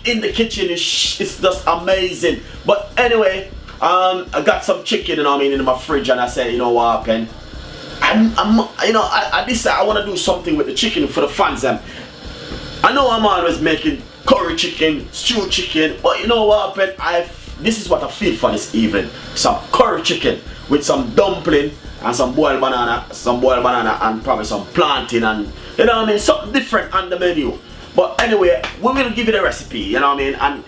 in the kitchen is it's just amazing. But anyway, I got some chicken, you know what I mean, in my fridge, and I said, you know what happened? I decided I want to do something with the chicken for the fans. I know I'm always making curry chicken, stew chicken, but you know what happened? This is what I feel for this evening. Some curry chicken with some dumpling and some boiled banana and probably some plantain, and you know what I mean, something different on the menu. But anyway, we will give you the recipe, you know what I mean, and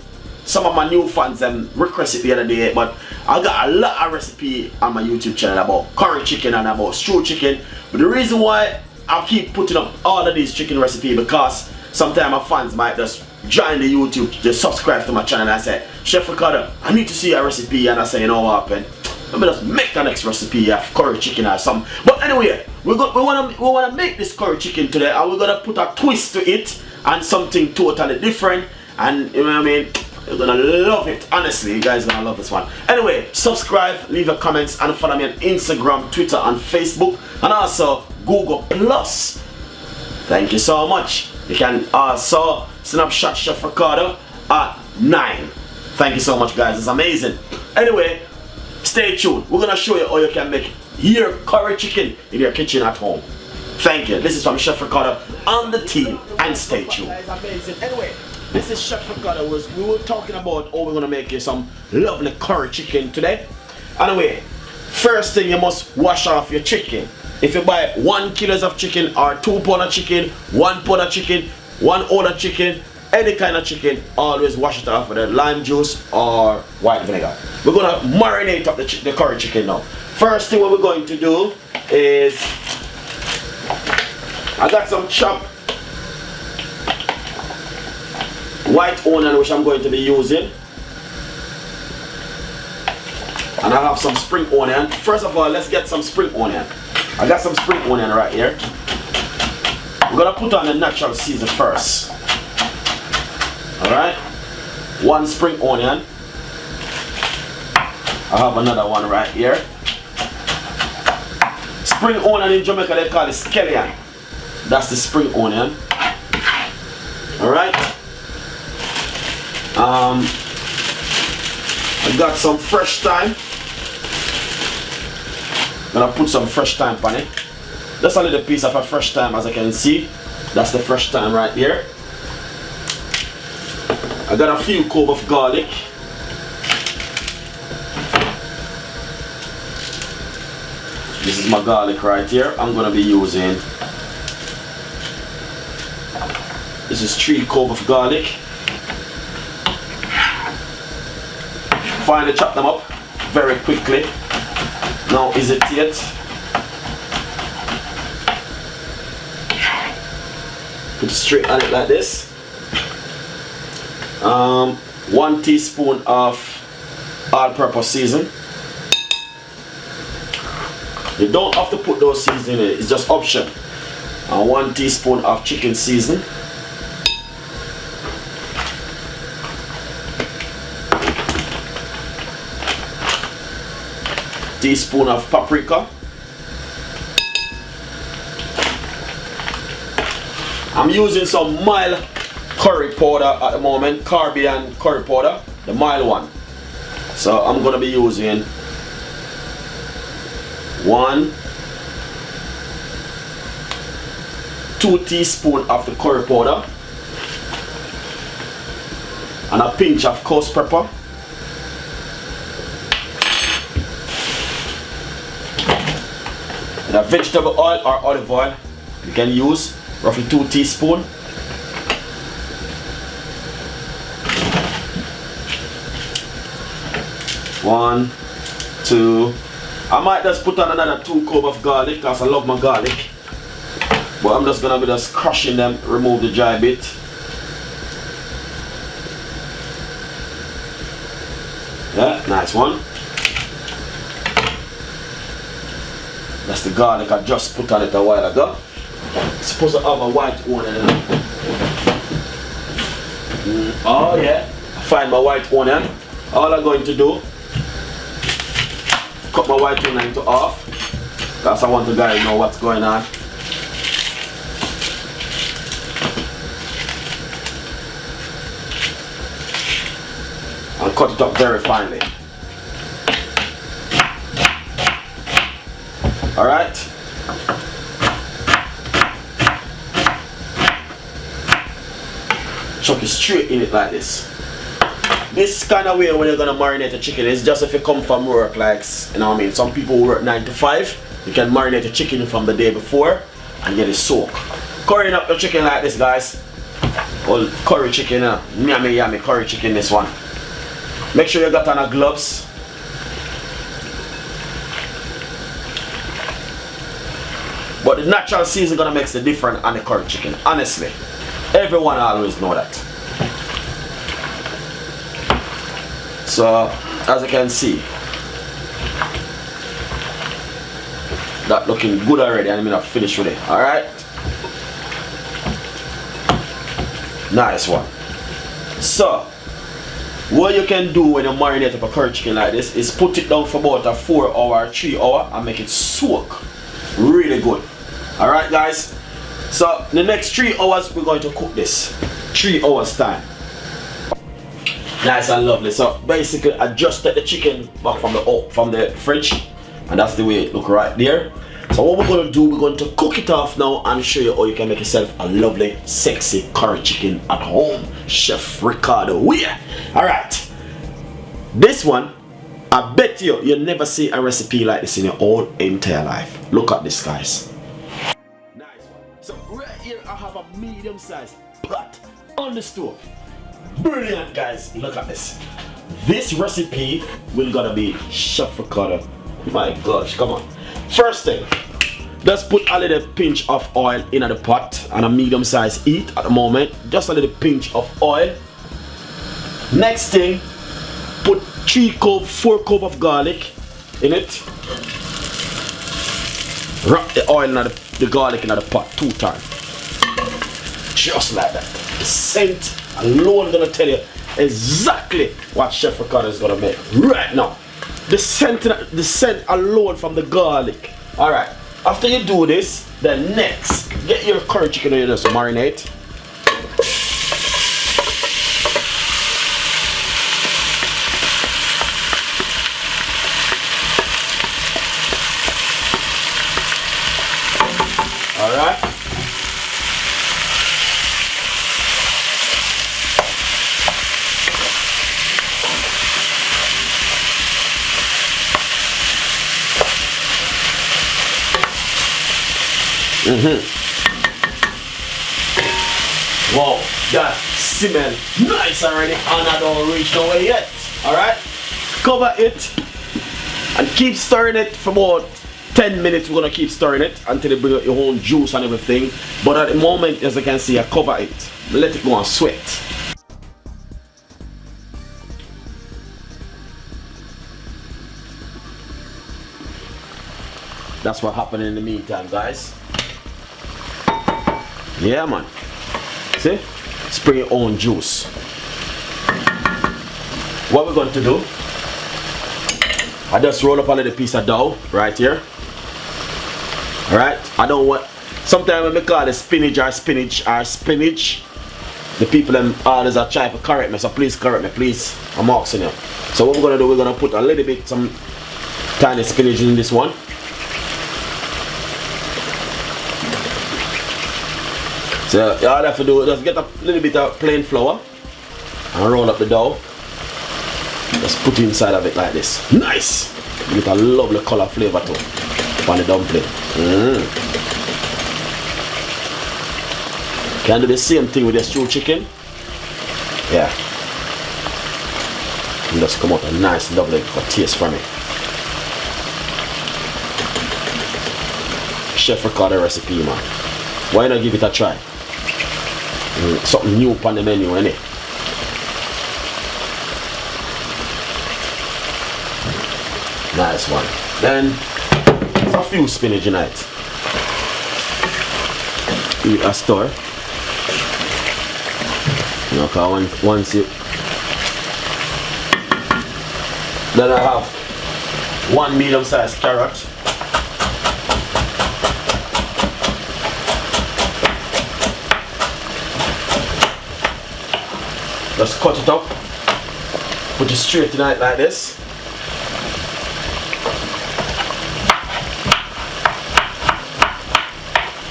some of my new fans requested the other day, but I got a lot of recipe on my YouTube channel about curry chicken and about stew chicken. But the reason why I keep putting up all of these chicken recipes, because sometimes my fans might just join the YouTube, just subscribe to my channel, and I say, Chef Ricardo, I need to see a recipe, and I say, you know what happened? Let me just make the next recipe of curry chicken or something. But anyway, we wanna make this curry chicken today, and we're gonna put a twist to it and something totally different. And you know what I mean? You're gonna love it. Honestly, you guys are gonna love this one. Anyway, subscribe, leave your comments, and follow me on Instagram, Twitter, and Facebook, and also Google Plus. Thank you so much. You can also Snapchat Chef Ricardo at 9. Thank you so much, guys. It's amazing. Anyway, stay tuned. We're gonna show you how you can make your curry chicken in your kitchen at home. Thank you. This is from Chef Ricardo and the team, and stay tuned. Amazing. Anyway, this is Chef Ricardo. We were talking about how we're gonna make you some lovely curry chicken today. Anyway, first thing, you must wash off your chicken. If you buy 1 kilo of chicken or 2 pound of chicken, 1 pound of chicken, 1 ounce of chicken, any kind of chicken, always wash it off with a lime juice or white vinegar. We're gonna marinate up the curry chicken now. First thing what we're going to do is, I got some chopped white onion which I'm going to be using, and I have some spring onion. First of all, let's get some spring onion. I got some spring onion right here. We're gonna put on the natural season first. Alright, 1 spring onion. I have another one right here. Spring onion in Jamaica they call it scallion. That's the spring onion. Alright. I got some fresh thyme. Gonna put some fresh thyme on it. Just a little piece of a fresh thyme, as I can see. That's the fresh thyme right here. I got a few cloves of garlic. This is my garlic right here. I'm gonna be using, this is 3 cloves of garlic. Finally chop them up very quickly. Now hesitate. Put it straight on it like this. 1 teaspoon of all-purpose season. You don't have to put those seasonings in it, it's just option. And 1 teaspoon of chicken season. Teaspoon of paprika. I'm using some mild curry powder at the moment, Caribbean curry powder, the mild one. So I'm gonna be using 2 teaspoons of the curry powder and a pinch of coarse pepper. And a vegetable oil or olive oil you can use, roughly 2 teaspoons. One, 2. I might just put on another 2 cloves of garlic because I love my garlic. But I'm just gonna be just crushing them, remove the dry bit. Yeah, nice one. That's the garlic I just put on it a while ago. It's supposed to have a white onion in it. Oh yeah, I find my white onion. All I'm going to do, cut my white onion into half, because I want the guy to know what's going on. cut it up very finely. Alright? Chuck it straight in it like this. This kind of way when you're gonna marinate the chicken is just if you come from work, like, you know what I mean, some people work 9 to 5, you can marinate the chicken from the day before and get it soaked. Currying up your chicken like this, guys. Well, curry chicken, yummy yummy curry chicken, this one. Make sure you got on a gloves. But the natural season gonna make the difference on the curry chicken, honestly. Everyone always know that. So, as you can see, that looking good already, and I'm gonna finish with it. Alright? Nice one. So, what you can do when you marinate up a curry chicken like this is put it down for about a 4 hour, 3 hour and make it soak really good. Alright guys? So, the next 3 hours we're going to cook this. 3 hours time. Nice and lovely. So basically I just take the chicken back from the fridge, and that's the way it look right there. So what we're going to do, we're going to cook it off now and show you how you can make yourself a lovely sexy curry chicken at home. Chef Ricardo, yeah. Alright, this one, I bet you'll never see a recipe like this in your whole entire life. Look at this, guys. Nice one. So right here I have a medium size pot on the stove. Brilliant, guys. Look at this. This recipe will gonna be Chef Ricardo. My gosh, come on. First thing, just put a little pinch of oil in the pot, and a medium size heat at the moment. Just a little pinch of oil. Next thing, put 4 cups of garlic in it. Wrap the oil and the garlic in the pot 2 times. Just like that. The scent alone gonna tell you exactly what Chef Ricardo is gonna make right now. The scent alone from the garlic. Alright, after you do this, then next, get your curry chicken and you just marinate. Alright. Wow, that smell nice already, and I don't reach nowhere yet. Alright, cover it and keep stirring it for about 10 minutes. We're gonna keep stirring it until it bring out your own juice and everything. But at the moment, as you can see, I cover it, let it go and sweat. That's what happened in the meantime, guys. Yeah, man. See? Spring your own juice. What we're going to do, I just roll up a little piece of dough right here. Alright? I don't want, sometimes when we call it spinach, the people them always are trying to correct me, so please correct me, please. I'm asking you. So what we're going to do, we're going to put a little bit, some tiny spinach in this one. So all I have to do is just get a little bit of plain flour and roll up the dough. Just put it inside of it like this. Nice! You get a lovely color flavor too on the dumpling. Can do the same thing with the stewed chicken. Yeah. And just come out a nice lovely taste from it. Chef Ricardo recipe, man. Why not give it a try? Something new on the menu, innit? Nice one. Then there's a few spinach in it. Give it a stir. You know, cause once you, then I have 1 medium-sized carrot. Just cut it up Put it straight in it like this.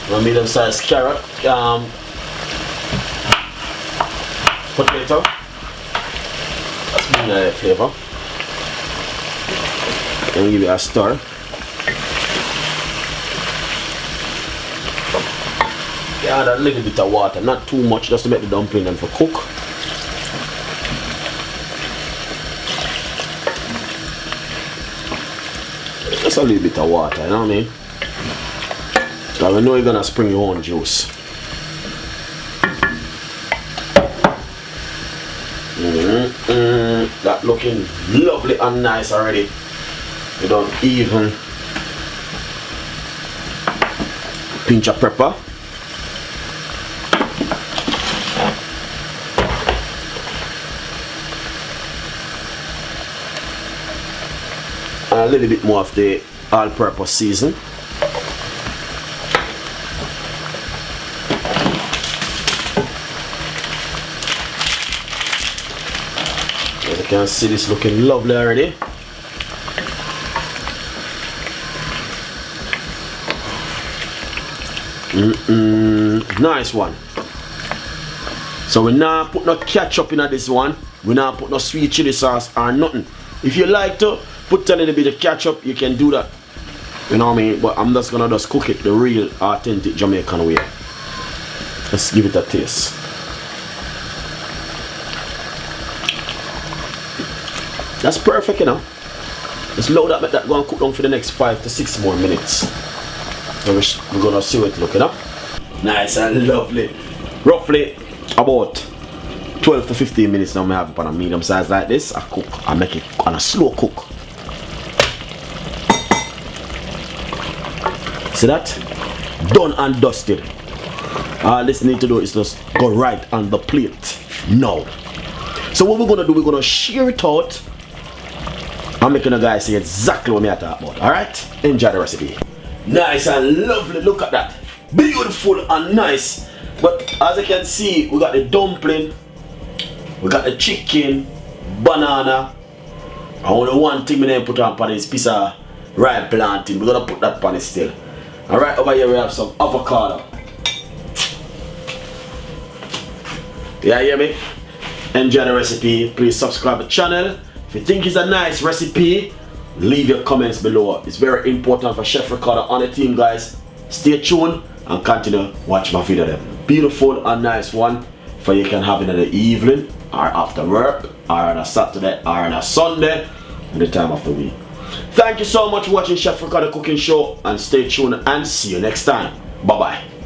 One medium sized carrot, potato. That's bring the flavor. And give it a stir. Add a little bit of water, not too much, just to make the dumpling them for cook. Just a little bit of water, you know what I mean? Because we know you're gonna spring your own juice. That looking lovely and nice already. You don't even pinch of pepper. And a little bit more of the all-purpose season. As you can see, this looking lovely already. Nice one. So we now put no ketchup in this one. We now put no sweet chili sauce or nothing. If you like to put a little bit of ketchup, you can do that. You know what I mean? But I'm just gonna cook it the real authentic Jamaican way. Let's give it a taste. That's perfect, you know. Just load up, let that go and cook down for the next 5 to 6 more minutes. And we're gonna see what it's looking up. Nice and lovely. Roughly about 12 to 15 minutes now. I have it on a medium size like this. I cook, I make it on a slow cook. See that? Done and dusted. All this need to do is just go right on the plate now. So what we're gonna do, we're gonna share it out. I'm making a guy see exactly what I'm talking about. Alright? Enjoy the recipe. Nice and lovely, look at that. Beautiful and nice. But as you can see, we got the dumpling, we got the chicken, banana. And only one thing we didn't put on pan is piece of ripe plantain. We're gonna put that pan still. Alright, over here we have some avocado. Yeah, hear me? Enjoy the recipe. Please subscribe to the channel. If you think it's a nice recipe, leave your comments below. It's very important for Chef Ricardo on the team, guys. Stay tuned and continue watch my video them. Beautiful and nice one for you can have it in the evening or after work or on a Saturday or on a Sunday in the time of the week. Thank you so much for watching Chef Ricardo Cooking Show and stay tuned and see you next time. Bye bye.